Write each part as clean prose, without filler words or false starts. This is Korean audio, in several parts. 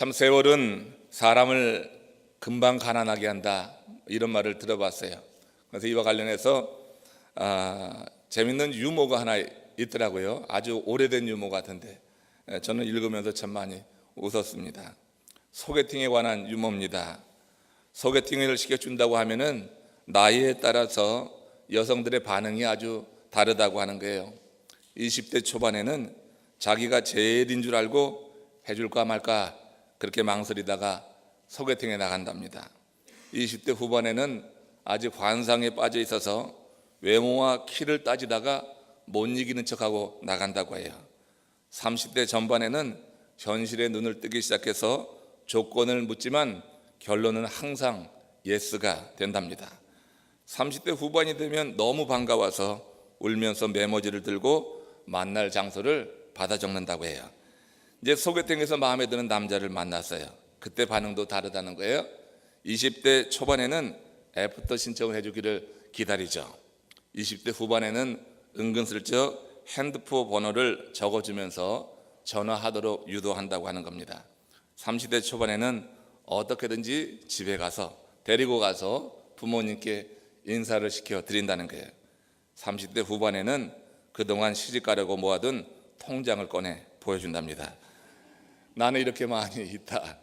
참 세월은 사람을 금방 가난하게 한다, 이런 말을 들어봤어요. 그래서 이와 관련해서 재밌는 유머가 하나 있더라고요. 아주 오래된 유머 같은데 저는 읽으면서 참 많이 웃었습니다. 소개팅에 관한 유머입니다. 소개팅을 시켜준다고 하면은 나이에 따라서 여성들의 반응이 아주 다르다고 하는 거예요. 20대 초반에는 자기가 제일인 줄 알고 해줄까 말까 그렇게 망설이다가 소개팅에 나간답니다. 20대 후반에는 아직 환상에 빠져 있어서 외모와 키를 따지다가 못 이기는 척하고 나간다고 해요. 30대 전반에는 현실에 눈을 뜨기 시작해서 조건을 묻지만 결론은 항상 예스가 된답니다. 30대 후반이 되면 너무 반가워서 울면서 메모지를 들고 만날 장소를 받아 적는다고 해요. 이제 소개팅에서 마음에 드는 남자를 만났어요. 그때 반응도 다르다는 거예요. 20대 초반에는 애프터 신청을 해주기를 기다리죠. 20대 후반에는 은근슬쩍 핸드폰 번호를 적어주면서 전화하도록 유도한다고 하는 겁니다. 30대 초반에는 어떻게든지 집에 가서 데리고 가서 부모님께 인사를 시켜 드린다는 거예요. 30대 후반에는 그동안 시집가려고 모아둔 통장을 꺼내 보여준답니다. 나는 이렇게 많이 있다.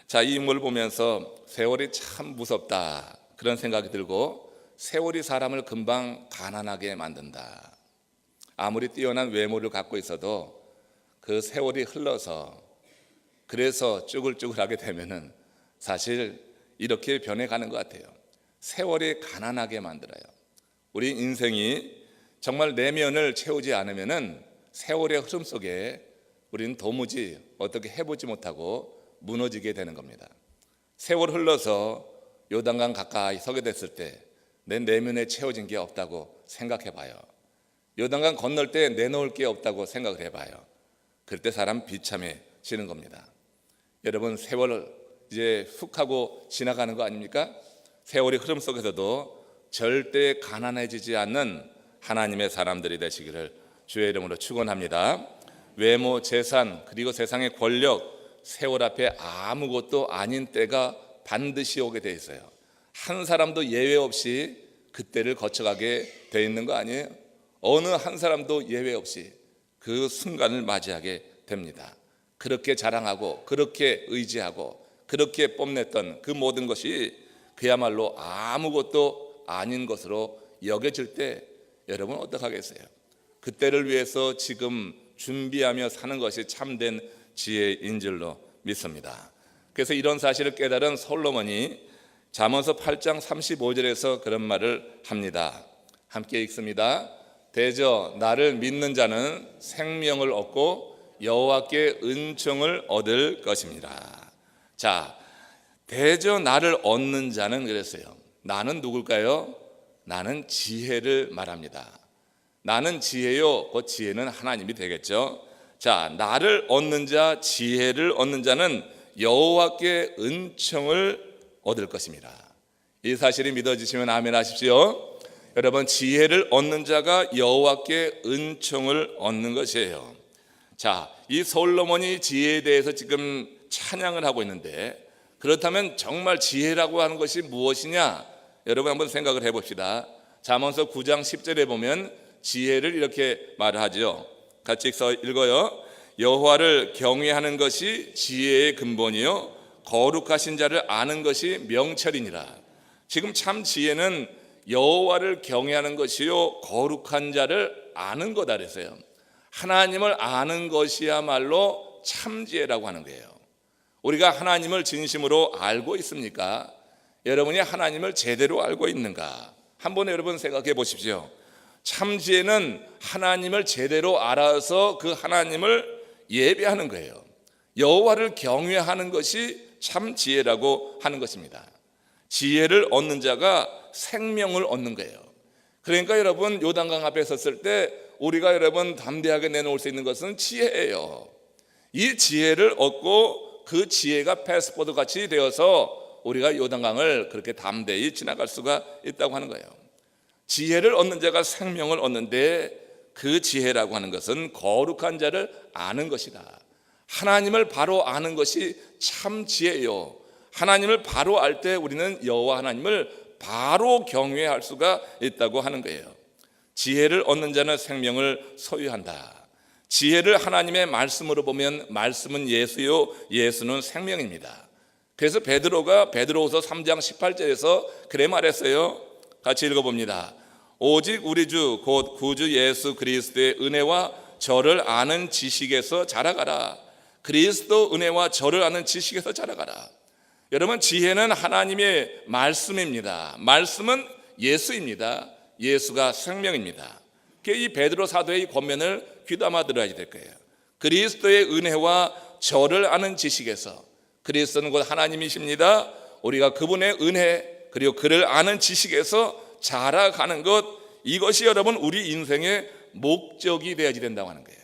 자, 이 인물을 보면서 세월이 참 무섭다, 그런 생각이 들고, 세월이 사람을 금방 가난하게 만든다. 아무리 뛰어난 외모를 갖고 있어도 그 세월이 흘러서 그래서 쭈글쭈글하게 되면은 사실 이렇게 변해가는 것 같아요. 세월이 가난하게 만들어요. 우리 인생이 정말 내면을 채우지 않으면은 세월의 흐름 속에 우리는 도무지 어떻게 해보지 못하고 무너지게 되는 겁니다. 세월 흘러서 요단강 가까이 서게 됐을 때 내 내면에 채워진 게 없다고 생각해 봐요. 요단강 건널 때 내놓을 게 없다고 생각을 해봐요. 그때 사람 비참해지는 겁니다. 여러분, 세월 이제 훅 하고 지나가는 거 아닙니까? 세월의 흐름 속에서도 절대 가난해지지 않는 하나님의 사람들이 되시기를 주의 이름으로 축원합니다. 외모, 재산, 그리고 세상의 권력, 세월 앞에 아무것도 아닌 때가 반드시 오게 돼 있어요. 한 사람도 예외 없이 그때를 거쳐가게 돼 있는 거 아니에요? 어느 한 사람도 예외 없이 그 순간을 맞이하게 됩니다. 그렇게 자랑하고 그렇게 의지하고 그렇게 뽐냈던 그 모든 것이 그야말로 아무것도 아닌 것으로 여겨질 때 여러분 어떡하겠어요? 그때를 위해서 지금 준비하며 사는 것이 참된 지혜인 줄로 믿습니다. 그래서 이런 사실을 깨달은 솔로몬이 잠언서 8장 35절에서 그런 말을 합니다. 함께 읽습니다. 대저 나를 믿는 자는 생명을 얻고 여호와께 은총을 얻을 것입니다. 자, 대저 나를 얻는 자는 그랬어요. 나는 누굴까요? 나는 지혜를 말합니다. 나는 지혜요, 그 지혜는 하나님이 되겠죠. 자, 나를 얻는 자, 지혜를 얻는 자는 여호와께 은총을 얻을 것입니다. 이 사실이 믿어지시면 아멘 하십시오. 여러분, 지혜를 얻는 자가 여호와께 은총을 얻는 것이에요. 자, 이 솔로몬이 지혜에 대해서 지금 찬양을 하고 있는데, 그렇다면 정말 지혜라고 하는 것이 무엇이냐? 여러분 한번 생각을 해봅시다. 잠언서 9장 10절에 보면 지혜를 이렇게 말을 하죠. 같이 읽어요. 여호와를 경외하는 것이 지혜의 근본이요 거룩하신 자를 아는 것이 명철이니라. 지금 참 지혜는 여호와를 경외하는 것이요 거룩한 자를 아는 거다 그랬어요. 하나님을 아는 것이야말로 참 지혜라고 하는 거예요. 우리가 하나님을 진심으로 알고 있습니까? 여러분이 하나님을 제대로 알고 있는가? 한번 여러분 생각해 보십시오. 참 지혜는 하나님을 제대로 알아서 그 하나님을 예배하는 거예요. 여호와를 경외하는 것이 참 지혜라고 하는 것입니다. 지혜를 얻는 자가 생명을 얻는 거예요. 그러니까 여러분, 요단강 앞에 섰을 때 우리가 여러분 담대하게 내놓을 수 있는 것은 지혜예요. 이 지혜를 얻고 그 지혜가 패스포드 같이 되어서 우리가 요단강을 그렇게 담대히 지나갈 수가 있다고 하는 거예요. 지혜를 얻는 자가 생명을 얻는데, 그 지혜라고 하는 것은 거룩한 자를 아는 것이다. 하나님을 바로 아는 것이 참 지혜요. 하나님을 바로 알 때 우리는 여호와 하나님을 바로 경외할 수가 있다고 하는 거예요. 지혜를 얻는 자는 생명을 소유한다. 지혜를 하나님의 말씀으로 보면 말씀은 예수요, 예수는 생명입니다. 그래서 베드로가 베드로후서 3장 18절에서 그래 말했어요. 같이 읽어봅니다. 오직 우리 주 곧 구주 예수 그리스도의 은혜와 저를 아는 지식에서 자라가라. 그리스도 은혜와 저를 아는 지식에서 자라가라. 여러분, 지혜는 하나님의 말씀입니다. 말씀은 예수입니다. 예수가 생명입니다. 이 베드로 사도의 이 권면을 귀담아 들어야 될 거예요. 그리스도의 은혜와 저를 아는 지식에서, 그리스도는 곧 하나님이십니다. 우리가 그분의 은혜 그리고 그를 아는 지식에서 자라가는 것, 이것이 여러분 우리 인생의 목적이 되어야 된다고 하는 거예요.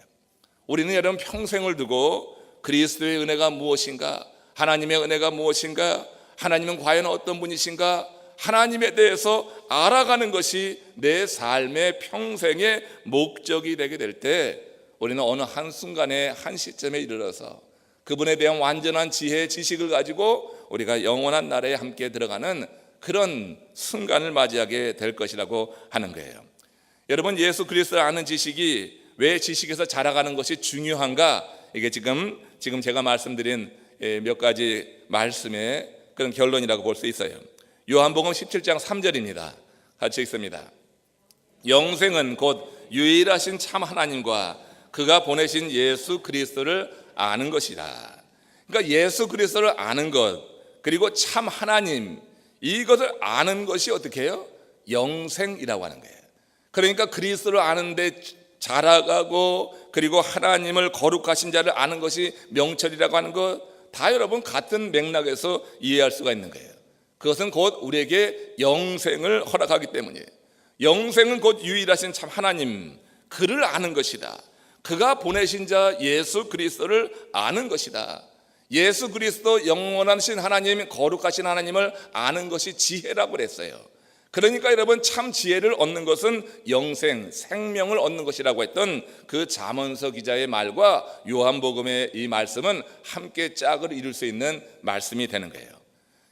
우리는 여러분 평생을 두고 그리스도의 은혜가 무엇인가, 하나님의 은혜가 무엇인가, 하나님은 과연 어떤 분이신가, 하나님에 대해서 알아가는 것이 내 삶의 평생의 목적이 되게 될 때 우리는 어느 한순간에 한 시점에 이르러서 그분에 대한 완전한 지혜, 지식을 가지고 우리가 영원한 나라에 함께 들어가는 그런 순간을 맞이하게 될 것이라고 하는 거예요. 여러분, 예수 그리스도를 아는 지식이 왜 지식에서 자라가는 것이 중요한가? 이게 지금 제가 말씀드린 몇 가지 말씀의 그런 결론이라고 볼 수 있어요. 요한복음 17장 3절입니다. 같이 읽습니다. 영생은 곧 유일하신 참 하나님과 그가 보내신 예수 그리스도를 아는 것이다. 그러니까 예수 그리스도를 아는 것, 그리고 참 하나님, 이것을 아는 것이 어떻게 해요? 영생이라고 하는 거예요. 그러니까 그리스도를 아는데 자라가고, 그리고 하나님을 거룩하신 자를 아는 것이 명철이라고 하는 것, 다 여러분 같은 맥락에서 이해할 수가 있는 거예요. 그것은 곧 우리에게 영생을 허락하기 때문이에요. 영생은 곧 유일하신 참 하나님, 그를 아는 것이다. 그가 보내신 자 예수 그리스도를 아는 것이다. 예수 그리스도 영원하신 하나님, 거룩하신 하나님을 아는 것이 지혜라고 그랬어요. 그러니까 여러분, 참 지혜를 얻는 것은 영생, 생명을 얻는 것이라고 했던 그 잠언서 기자의 말과 요한복음의 이 말씀은 함께 짝을 이룰 수 있는 말씀이 되는 거예요.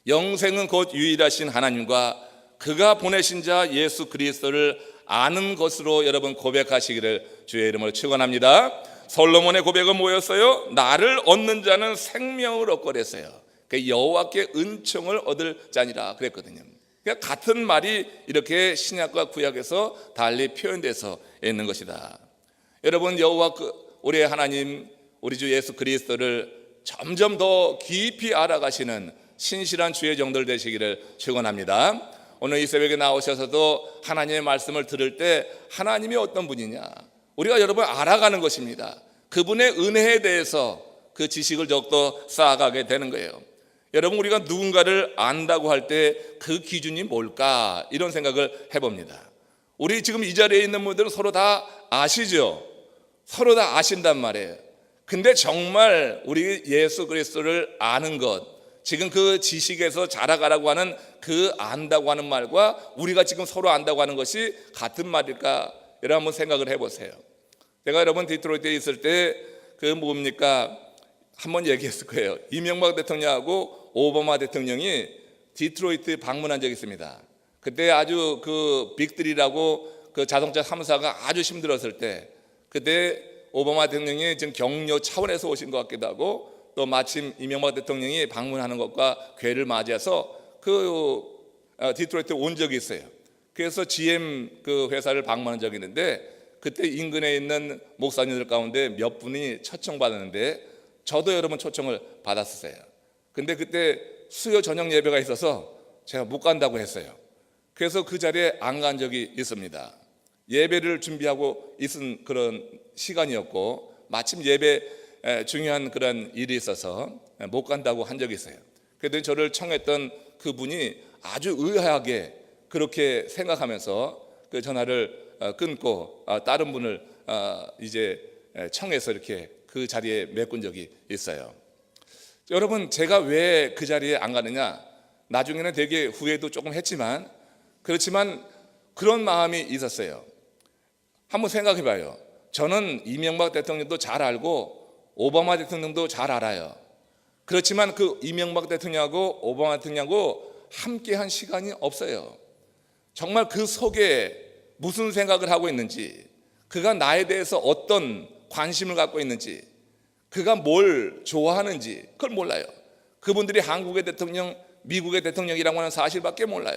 영생은 곧 유일하신 하나님과 그가 보내신 자 예수 그리스도를 아는 것으로 여러분 고백하시기를 주의 이름으로 축원합니다. 솔로몬의 고백은 뭐였어요? 나를 얻는 자는 생명을 얻고 그랬어요. 여호와께 은총을 얻을 자니라 그랬거든요. 그러니까 같은 말이 이렇게 신약과 구약에서 달리 표현돼서 있는 것이다. 여러분, 여호와 우리 하나님, 우리 주 예수 그리스도를 점점 더 깊이 알아가시는 신실한 주의 종들 되시기를 축원합니다. 오늘 이 새벽에 나오셔서도 하나님의 말씀을 들을 때 하나님이 어떤 분이냐, 우리가 여러분 알아가는 것입니다. 그분의 은혜에 대해서 그 지식을 더욱더 쌓아가게 되는 거예요. 여러분, 우리가 누군가를 안다고 할 때 그 기준이 뭘까, 이런 생각을 해봅니다. 우리 지금 이 자리에 있는 분들은 서로 다 아시죠? 서로 다 아신단 말이에요. 근데 정말 우리 예수 그리스도를 아는 것, 지금 그 지식에서 자라가라고 하는 그 안다고 하는 말과 우리가 지금 서로 안다고 하는 것이 같은 말일까? 여러분 한번 생각을 해보세요. 제가 여러분 디트로이트에 있을 때 그 뭡니까? 한번 얘기했을 거예요. 이명박 대통령하고 오바마 대통령이 디트로이트 방문한 적이 있습니다. 그때 아주 그 빅3라고 그 자동차 3사가 아주 힘들었을 때, 그때 오바마 대통령이 지금 격려 차원에서 오신 것 같기도 하고, 또 마침 이명박 대통령이 방문하는 것과 괴를 맞이해서 그 디트로이트에 온 적이 있어요. 그래서 GM 그 회사를 방문한 적이 있는데, 그때 인근에 있는 목사님들 가운데 몇 분이 초청받았는데 저도 여러분 초청을 받았었어요. 근데 그때 수요 저녁 예배가 있어서 제가 못 간다고 했어요. 그래서 그 자리에 안 간 적이 있습니다. 예배를 준비하고 있은 그런 시간이었고, 마침 예배 중요한 그런 일이 있어서 못 간다고 한 적이 있어요. 그랬더니 저를 청했던 그분이 아주 의아하게 그렇게 생각하면서 그 전화를 끊고 다른 분을 이제 청해서 이렇게 그 자리에 메꾼 적이 있어요. 여러분, 제가 왜 그 자리에 안 가느냐, 나중에는 되게 후회도 조금 했지만, 그렇지만 그런 마음이 있었어요. 한번 생각해 봐요. 저는 이명박 대통령도 잘 알고 오바마 대통령도 잘 알아요. 그렇지만 그 이명박 대통령하고 오바마 대통령하고 함께한 시간이 없어요. 정말 그 속에 무슨 생각을 하고 있는지, 그가 나에 대해서 어떤 관심을 갖고 있는지, 그가 뭘 좋아하는지 그걸 몰라요. 그분들이 한국의 대통령, 미국의 대통령이라고 하는 사실밖에 몰라요.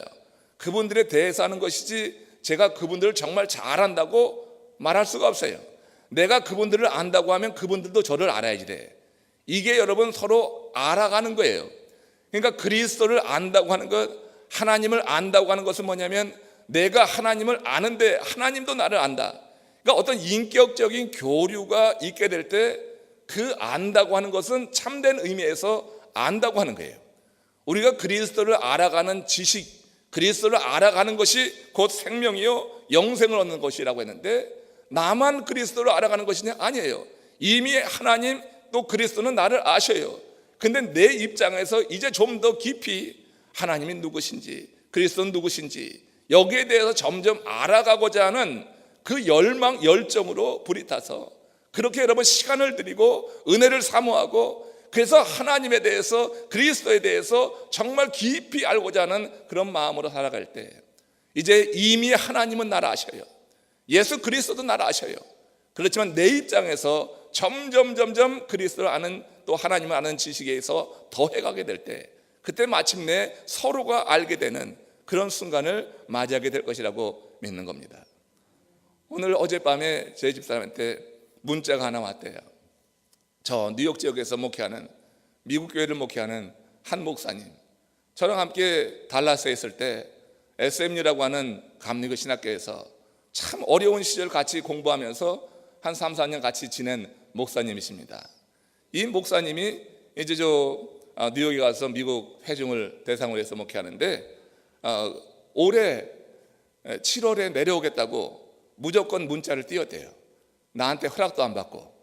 그분들에 대해서 하는 것이지 제가 그분들을 정말 잘 안다고 말할 수가 없어요. 내가 그분들을 안다고 하면 그분들도 저를 알아야지 돼. 이게 여러분 서로 알아가는 거예요. 그러니까 그리스도를 안다고 하는 것, 하나님을 안다고 하는 것은 뭐냐면 내가 하나님을 아는데 하나님도 나를 안다. 그러니까 어떤 인격적인 교류가 있게 될 때 그 안다고 하는 것은 참된 의미에서 안다고 하는 거예요. 우리가 그리스도를 알아가는 지식, 그리스도를 알아가는 것이 곧 생명이요 영생을 얻는 것이라고 했는데, 나만 그리스도를 알아가는 것이냐? 아니에요. 이미 하나님 또 그리스도는 나를 아셔요. 근데 내 입장에서 이제 좀 더 깊이 하나님이 누구신지, 그리스도는 누구신지 여기에 대해서 점점 알아가고자 하는 그 열망, 열정으로 불이 타서 그렇게 여러분 시간을 들이고 은혜를 사모하고, 그래서 하나님에 대해서, 그리스도에 대해서 정말 깊이 알고자 하는 그런 마음으로 살아갈 때 이제 이미 하나님은 나를 아셔요. 예수 그리스도도 나를 아셔요. 그렇지만 내 입장에서 점점 그리스도를 아는, 또 하나님을 아는 지식에서 더해가게 될 때 그때 마침내 서로가 알게 되는 그런 순간을 맞이하게 될 것이라고 믿는 겁니다. 오늘 어젯밤에 저희 집사람한테 문자가 하나 왔대요. 저 뉴욕 지역에서 목회하는, 미국 교회를 목회하는 한 목사님, 저랑 함께 달라스에 있을 때 SMU라고 하는 감리교 신학교에서 참 어려운 시절 같이 공부하면서 한 3, 4년 같이 지낸 목사님이십니다. 이 목사님이 이제 뉴욕에 가서 미국 회중을 대상으로 해서 목회하는데 올해 7월에 내려오겠다고 무조건 문자를 띄웠대요. 나한테 허락도 안 받고.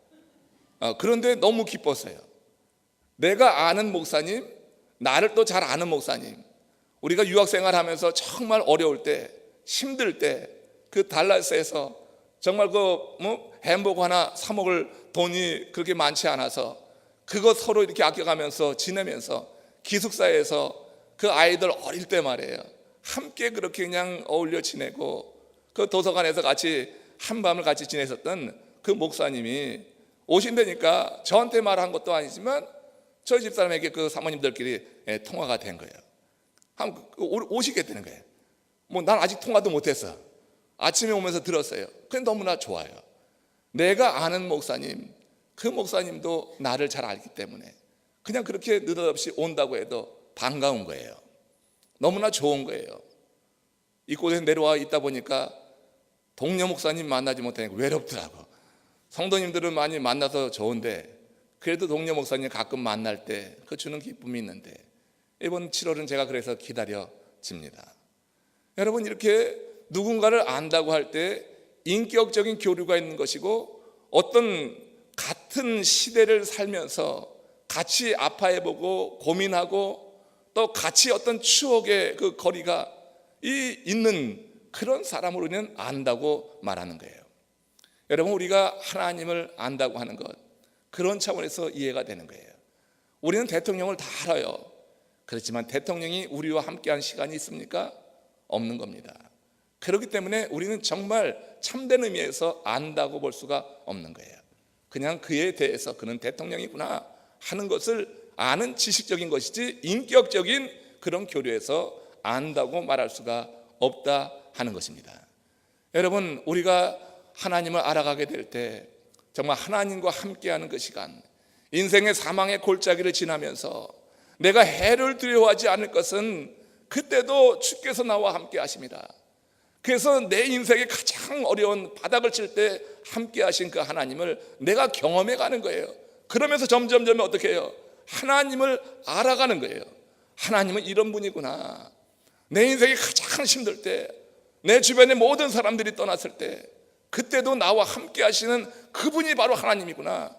그런데 너무 기뻤어요. 내가 아는 목사님, 나를 또 잘 아는 목사님, 우리가 유학생활 하면서 정말 어려울 때, 힘들 때 그 달라스에서 정말 햄버거 하나 사 먹을 돈이 그렇게 많지 않아서 그거 서로 이렇게 아껴가면서 지내면서 기숙사에서 그 아이들 어릴 때 말이에요, 함께 그렇게 그냥 어울려 지내고 그 도서관에서 같이 한밤을 같이 지냈었던 그 목사님이 오신다니까 저한테 말한 것도 아니지만 저희 집사람에게 그 사모님들끼리 통화가 된 거예요. 한번 오시겠다는 거예요. 난 아직 통화도 못했어. 아침에 오면서 들었어요. 그게 너무나 좋아요. 내가 아는 목사님, 그 목사님도 나를 잘 알기 때문에 그냥 그렇게 느닷없이 온다고 해도 반가운 거예요. 너무나 좋은 거예요. 이곳에 내려와 있다 보니까 동료 목사님 만나지 못하니까 외롭더라고. 성도님들은 많이 만나서 좋은데 그래도 동료 목사님 가끔 만날 때 그 주는 기쁨이 있는데 이번 7월은 제가 그래서 기다려집니다. 여러분, 이렇게 누군가를 안다고 할 때 인격적인 교류가 있는 것이고, 어떤 같은 시대를 살면서 같이 아파해보고 고민하고 또 같이 어떤 추억의 그 거리가 있는 그런 사람으로 우리는 안다고 말하는 거예요. 여러분, 우리가 하나님을 안다고 하는 것, 그런 차원에서 이해가 되는 거예요. 우리는 대통령을 다 알아요. 그렇지만 대통령이 우리와 함께한 시간이 있습니까? 없는 겁니다. 그렇기 때문에 우리는 정말 참된 의미에서 안다고 볼 수가 없는 거예요. 그냥 그에 대해서 그는 대통령이구나 하는 것을 아는 지식적인 것이지 인격적인 그런 교류에서 안다고 말할 수가 없다 하는 것입니다. 여러분, 우리가 하나님을 알아가게 될 때 정말 하나님과 함께하는 그 시간, 인생의 사망의 골짜기를 지나면서 내가 해를 두려워하지 않을 것은 그때도 주께서 나와 함께 하십니다. 그래서 내 인생의 가장 어려운 바닥을 칠 때 함께 하신 그 하나님을 내가 경험해 가는 거예요. 그러면서 점점 어떻게 해요? 하나님을 알아가는 거예요. 하나님은 이런 분이구나. 내 인생이 가장 힘들 때, 내 주변의 모든 사람들이 떠났을 때 그때도 나와 함께 하시는 그분이 바로 하나님이구나.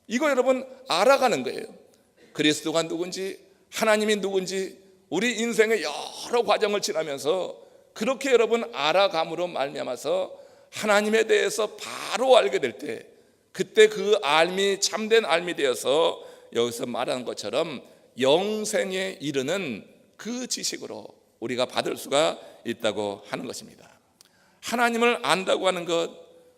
이거 여러분 알아가는 거예요. 그리스도가 누군지, 하나님이 누군지 우리 인생의 여러 과정을 지나면서 그렇게 여러분 알아감으로 말미암아서 하나님에 대해서 바로 알게 될 때 그때 그 알미 참된 알미 되어서 여기서 말하는 것처럼 영생에 이르는 그 지식으로 우리가 받을 수가 있다고 하는 것입니다. 하나님을 안다고 하는 것,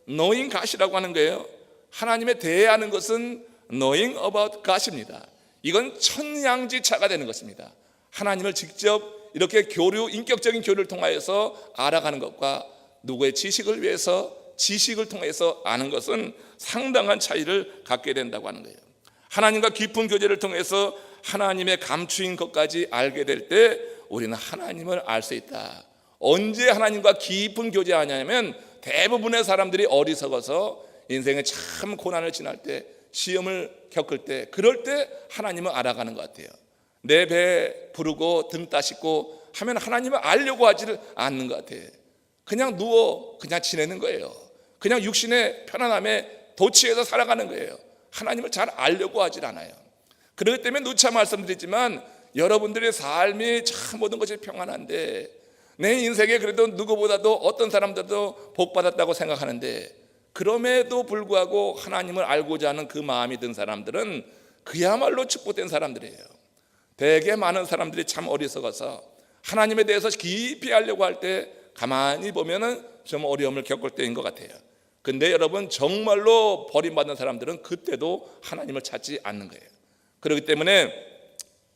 knowing God이라고 하는 거예요. 하나님에 대해 아는 것은 knowing about God입니다. 이건 천양지차가 되는 것입니다. 하나님을 직접 이렇게 인격적인 교류를 통하여서 알아가는 것과 누구의 지식을 위해서 지식을 통해서 아는 것은 상당한 차이를 갖게 된다고 하는 거예요. 하나님과 깊은 교제를 통해서 하나님의 감추인 것까지 알게 될 때 우리는 하나님을 알 수 있다. 언제 하나님과 깊은 교제하냐면 대부분의 사람들이 어리석어서 인생에 참 고난을 지날 때, 시험을 겪을 때, 그럴 때 하나님을 알아가는 것 같아요. 내 배 부르고 등 따시고 하면 하나님을 알려고 하지를 않는 것 같아요. 그냥 누워 그냥 지내는 거예요. 그냥 육신의 편안함에 도취해서 살아가는 거예요. 하나님을 잘 알려고 하질 않아요. 그렇기 때문에 누차 말씀드리지만 여러분들의 삶이 참 모든 것이 평안한데, 내 인생에 그래도 누구보다도 어떤 사람들도 복받았다고 생각하는데, 그럼에도 불구하고 하나님을 알고자 하는 그 마음이 든 사람들은 그야말로 축복된 사람들이에요. 되게 많은 사람들이 참 어리석어서 하나님에 대해서 깊이 알려고 할 때 가만히 보면은 좀 어려움을 겪을 때인 것 같아요. 근데 여러분, 정말로 버림받는 사람들은 그때도 하나님을 찾지 않는 거예요. 그렇기 때문에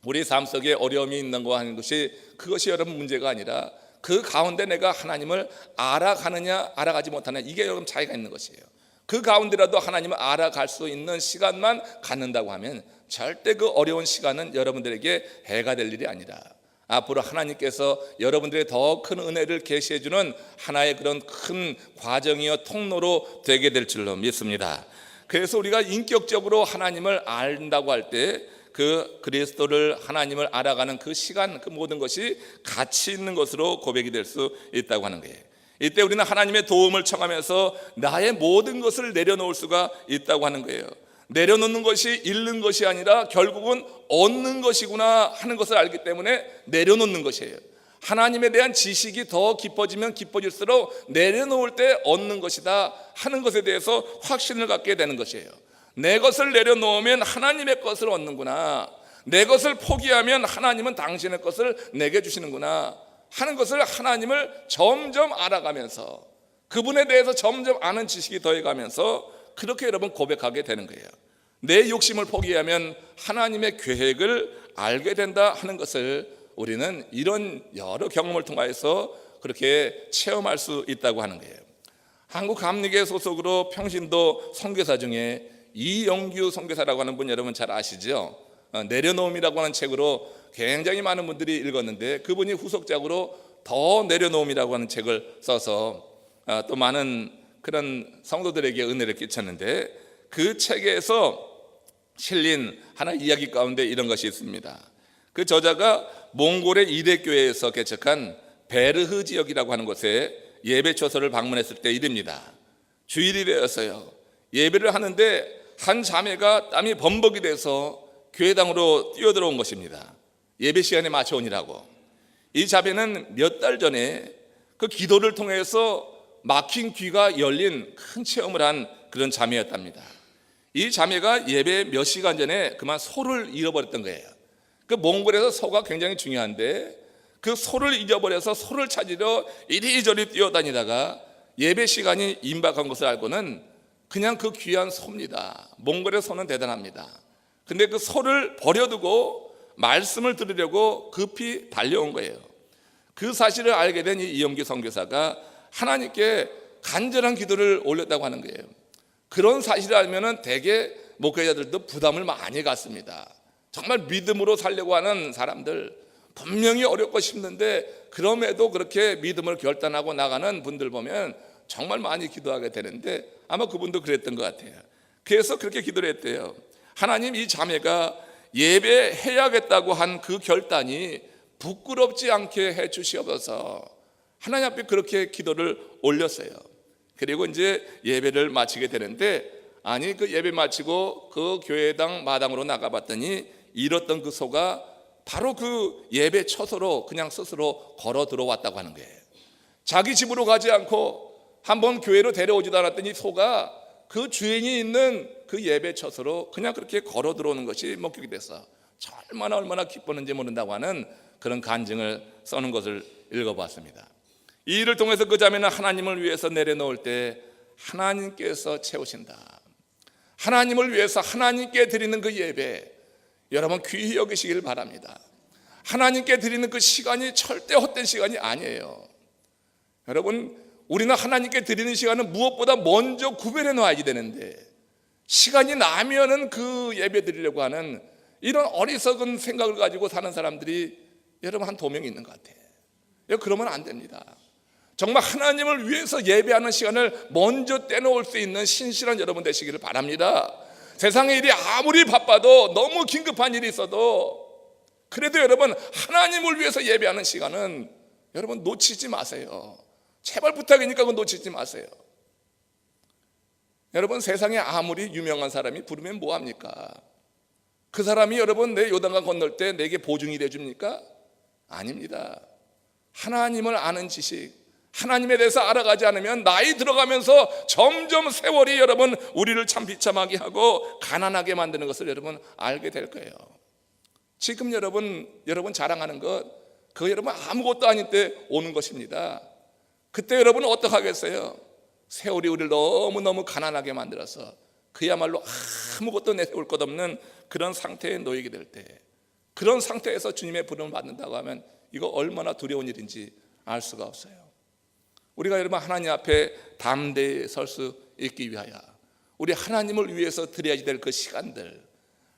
우리 삶 속에 어려움이 있는 거 하는 것이, 그것이 여러분 문제가 아니라 그 가운데 내가 하나님을 알아가느냐 알아가지 못하느냐, 이게 여러분 차이가 있는 것이에요. 그 가운데라도 하나님을 알아갈 수 있는 시간만 갖는다고 하면 절대 그 어려운 시간은 여러분들에게 해가 될 일이 아니라 앞으로 하나님께서 여러분들의 더 큰 은혜를 계시해 주는 하나의 그런 큰 과정이요 통로로 되게 될 줄로 믿습니다. 그래서 우리가 인격적으로 하나님을 안다고 할 때 그 그리스도를, 하나님을 알아가는 그 시간, 그 모든 것이 가치 있는 것으로 고백이 될 수 있다고 하는 거예요. 이때 우리는 하나님의 도움을 청하면서 나의 모든 것을 내려놓을 수가 있다고 하는 거예요. 내려놓는 것이 잃는 것이 아니라 결국은 얻는 것이구나 하는 것을 알기 때문에 내려놓는 것이에요. 하나님에 대한 지식이 더 깊어지면 깊어질수록 내려놓을 때 얻는 것이다 하는 것에 대해서 확신을 갖게 되는 것이에요. 내 것을 내려놓으면 하나님의 것을 얻는구나, 내 것을 포기하면 하나님은 당신의 것을 내게 주시는구나 하는 것을 하나님을 점점 알아가면서 그분에 대해서 점점 아는 지식이 더해가면서 그렇게 여러분 고백하게 되는 거예요. 내 욕심을 포기하면 하나님의 계획을 알게 된다 하는 것을 우리는 이런 여러 경험을 통해서 그렇게 체험할 수 있다고 하는 거예요. 한국감리교 소속으로 평신도 선교사 중에 이영규 선교사라고 하는 분 여러분 잘 아시죠? 내려놓음이라고 하는 책으로 굉장히 많은 분들이 읽었는데, 그분이 후속작으로 더 내려놓음이라고 하는 책을 써서 또 많은 그런 성도들에게 은혜를 끼쳤는데, 그 책에서 실린 하나 이야기 가운데 이런 것이 있습니다. 그 저자가 몽골의 이대교회에서 개척한 베르흐 지역이라고 하는 곳에 예배처소를 방문했을 때 일입니다. 주일이 되었어요. 예배를 하는데 한 자매가 땀이 범벅이 돼서 교회당으로 뛰어들어온 것입니다. 예배 시간에 맞춰오니라고. 이 자매는 몇 달 전에 그 기도를 통해서 막힌 귀가 열린 큰 체험을 한 그런 자매였답니다. 이 자매가 예배 몇 시간 전에 그만 소를 잃어버렸던 거예요. 그 몽골에서 소가 굉장히 중요한데 그 소를 잊어버려서 소를 찾으러 이리저리 뛰어다니다가 예배 시간이 임박한 것을 알고는 그냥 그 귀한 소입니다. 몽골의 소는 대단합니다. 근데 그 소를 버려두고 말씀을 들으려고 급히 달려온 거예요. 그 사실을 알게 된 이영규 선교사가 하나님께 간절한 기도를 올렸다고 하는 거예요. 그런 사실을 알면은 대개 목회자들도 부담을 많이 갖습니다. 정말 믿음으로 살려고 하는 사람들, 분명히 어렵고 힘든데 그럼에도 그렇게 믿음을 결단하고 나가는 분들 보면 정말 많이 기도하게 되는데 아마 그분도 그랬던 것 같아요. 그래서 그렇게 기도를 했대요. 하나님, 이 자매가 예배해야겠다고 한 그 결단이 부끄럽지 않게 해 주시옵소서. 하나님 앞에 그렇게 기도를 올렸어요. 그리고 이제 예배를 마치게 되는데, 아니 그 예배 마치고 그 교회당 마당으로 나가봤더니 잃었던 그 소가 바로 그 예배 처소로 그냥 스스로 걸어 들어왔다고 하는 거예요. 자기 집으로 가지 않고 한번 교회로 데려오지도 않았더니 소가 그 주인이 있는 그 예배처소로 그냥 그렇게 걸어 들어오는 것이 목격이 돼서 얼마나 기뻤는지 모른다고 하는 그런 간증을 써는 것을 읽어봤습니다. 이 일을 통해서 그 자매는 하나님을 위해서 내려놓을 때 하나님께서 채우신다. 하나님을 위해서 하나님께 드리는 그 예배, 여러분 귀히 여기시길 바랍니다. 하나님께 드리는 그 시간이 절대 헛된 시간이 아니에요. 여러분, 우리는 하나님께 드리는 시간은 무엇보다 먼저 구별해 놔야 되는데, 시간이 나면은 그 예배 드리려고 하는 이런 어리석은 생각을 가지고 사는 사람들이 여러분 한 2명 있는 것 같아요. 그러면 안 됩니다. 정말 하나님을 위해서 예배하는 시간을 먼저 떼놓을 수 있는 신실한 여러분 되시기를 바랍니다. 세상의 일이 아무리 바빠도, 너무 긴급한 일이 있어도, 그래도 여러분 하나님을 위해서 예배하는 시간은 여러분 놓치지 마세요. 제발 부탁이니까 그거 놓치지 마세요. 여러분, 세상에 아무리 유명한 사람이 부르면 뭐합니까? 그 사람이 여러분 내 요단강 건널 때 내게 보증이 돼줍니까? 아닙니다. 하나님을 아는 지식, 하나님에 대해서 알아가지 않으면 나이 들어가면서 점점 세월이 여러분 우리를 참 비참하게 하고 가난하게 만드는 것을 여러분 알게 될 거예요. 지금 여러분 자랑하는 것, 그거 여러분 아무것도 아닌 때 오는 것입니다. 그때 여러분은 어떻게 하겠어요? 세월이 우리를 너무너무 가난하게 만들어서 그야말로 아무것도 내세울 것 없는 그런 상태에 놓이게 될 때, 그런 상태에서 주님의 부름을 받는다고 하면 이거 얼마나 두려운 일인지 알 수가 없어요. 우리가 여러분 하나님 앞에 담대히 설 수 있기 위하여 우리 하나님을 위해서 드려야 될 그 시간들,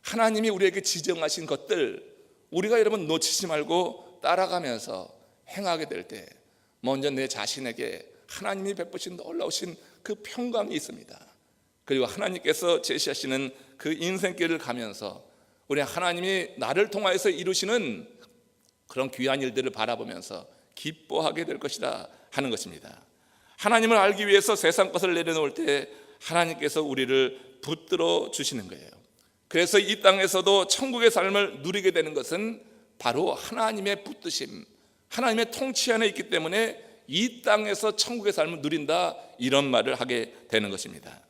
하나님이 우리에게 지정하신 것들, 우리가 여러분 놓치지 말고 따라가면서 행하게 될 때 먼저 내 자신에게 하나님이 베푸신 놀라우신 그 평강이 있습니다. 그리고 하나님께서 제시하시는 그 인생길을 가면서 우리 하나님이 나를 통하여서 이루시는 그런 귀한 일들을 바라보면서 기뻐하게 될 것이다 하는 것입니다. 하나님을 알기 위해서 세상 것을 내려놓을 때 하나님께서 우리를 붙들어 주시는 거예요. 그래서 이 땅에서도 천국의 삶을 누리게 되는 것은 바로 하나님의 붙드심, 하나님의 통치 안에 있기 때문에 이 땅에서 천국의 삶을 누린다, 이런 말을 하게 되는 것입니다.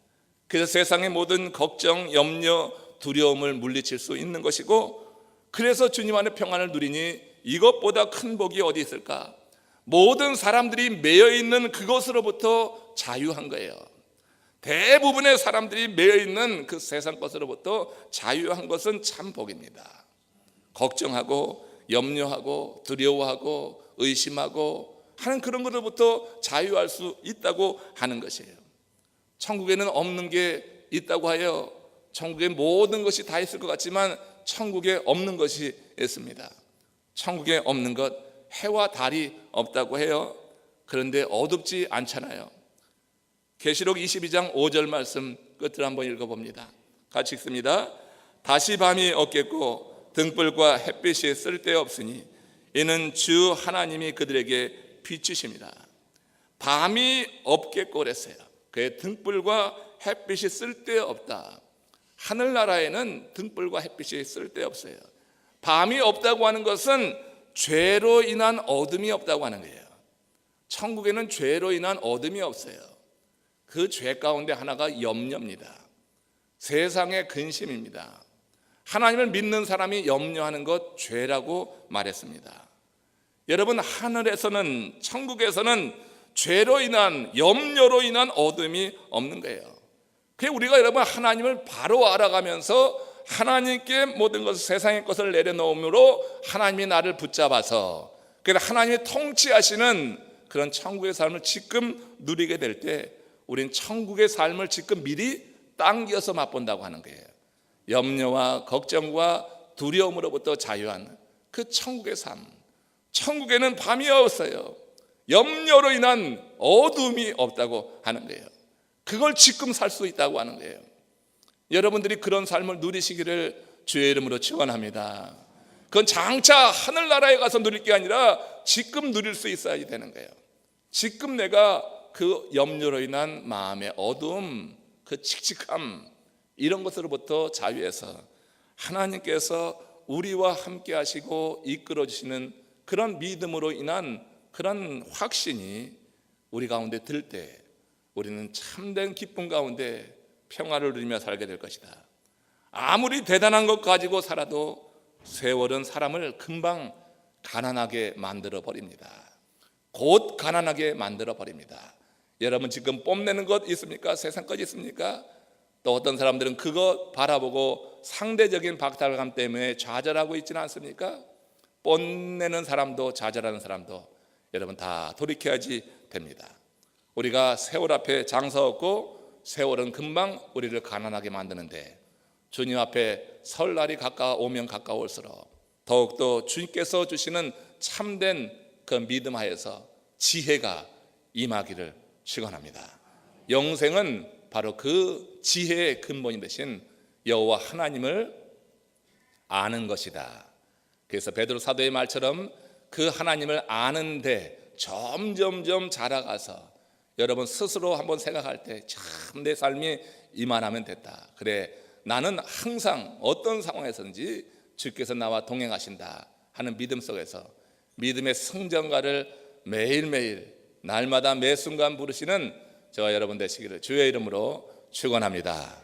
그래서 세상의 모든 걱정, 염려, 두려움을 물리칠 수 있는 것이고, 그래서 주님 안에 평안을 누리니 이것보다 큰 복이 어디 있을까? 모든 사람들이 매여 있는 그것으로부터 자유한 거예요. 대부분의 사람들이 매여 있는 그 세상 것으로부터 자유한 것은 참 복입니다. 걱정하고 염려하고 두려워하고 의심하고 하는 그런 것으로부터 자유할 수 있다고 하는 것이에요. 천국에는 없는 게 있다고 하여 천국에 모든 것이 다 있을 것 같지만 천국에 없는 것이 있습니다. 천국에 없는 것, 해와 달이 없다고 해요. 그런데 어둡지 않잖아요. 계시록 22장 5절 말씀 끝을 한번 읽어봅니다. 같이 읽습니다. 다시 밤이 없겠고 등불과 햇빛이 쓸데없으니 이는 주 하나님이 그들에게 비추십니다. 밤이 없겠고 그랬어요. 그의 등불과 햇빛이 쓸데없다. 하늘나라에는 등불과 햇빛이 쓸데없어요. 밤이 없다고 하는 것은 죄로 인한 어둠이 없다고 하는 거예요. 천국에는 죄로 인한 어둠이 없어요. 그 죄 가운데 하나가 염려입니다. 세상의 근심입니다. 하나님을 믿는 사람이 염려하는 것 죄라고 말했습니다. 여러분, 하늘에서는, 천국에서는 죄로 인한, 염려로 인한 어둠이 없는 거예요. 그게 우리가 여러분 하나님을 바로 알아가면서 하나님께 모든 것을, 세상의 것을 내려놓음으로 하나님이 나를 붙잡아서 그래서 하나님이 통치하시는 그런 천국의 삶을 지금 누리게 될 때 우린 천국의 삶을 지금 미리 당겨서 맛본다고 하는 거예요. 염려와 걱정과 두려움으로부터 자유한 그 천국의 삶. 천국에는 밤이 없어요. 염려로 인한 어둠이 없다고 하는 거예요. 그걸 지금 살 수 있다고 하는 거예요. 여러분들이 그런 삶을 누리시기를 주의 이름으로 축원합니다. 그건 장차 하늘나라에 가서 누릴 게 아니라 지금 누릴 수 있어야 되는 거예요. 지금 내가 그 염려로 인한 마음의 어두움, 그 칙칙함, 이런 것으로부터 자유해서 하나님께서 우리와 함께 하시고 이끌어 주시는 그런 믿음으로 인한 그런 확신이 우리 가운데 들 때 우리는 참된 기쁨 가운데 평화를 누리며 살게 될 것이다. 아무리 대단한 것 가지고 살아도 세월은 사람을 금방 가난하게 만들어 버립니다. 곧 가난하게 만들어 버립니다. 여러분 지금 뽐내는 것 있습니까? 세상 것 있습니까? 또 어떤 사람들은 그거 바라보고 상대적인 박탈감 때문에 좌절하고 있지는 않습니까? 뽐내는 사람도 좌절하는 사람도 여러분 다 돌이켜야지 됩니다. 우리가 세월 앞에 장사 없고 세월은 금방 우리를 가난하게 만드는데 주님 앞에 설날이 가까워오면 가까울수록 더욱더 주님께서 주시는 참된 그 믿음 하에서 지혜가 임하기를 축원합니다. 영생은 바로 그 지혜의 근본이 되신 여호와 하나님을 아는 것이다. 그래서 베드로 사도의 말처럼 그 하나님을 아는데 점점점 자라가서 여러분 스스로 한번 생각할 때 참 내 삶이 이만하면 됐다. 그래 나는 항상 어떤 상황에서든지 주께서 나와 동행하신다 하는 믿음 속에서 믿음의 성전가를 매일매일 날마다 매 순간 부르시는 저와 여러분 되시기를 주의 이름으로 축원합니다.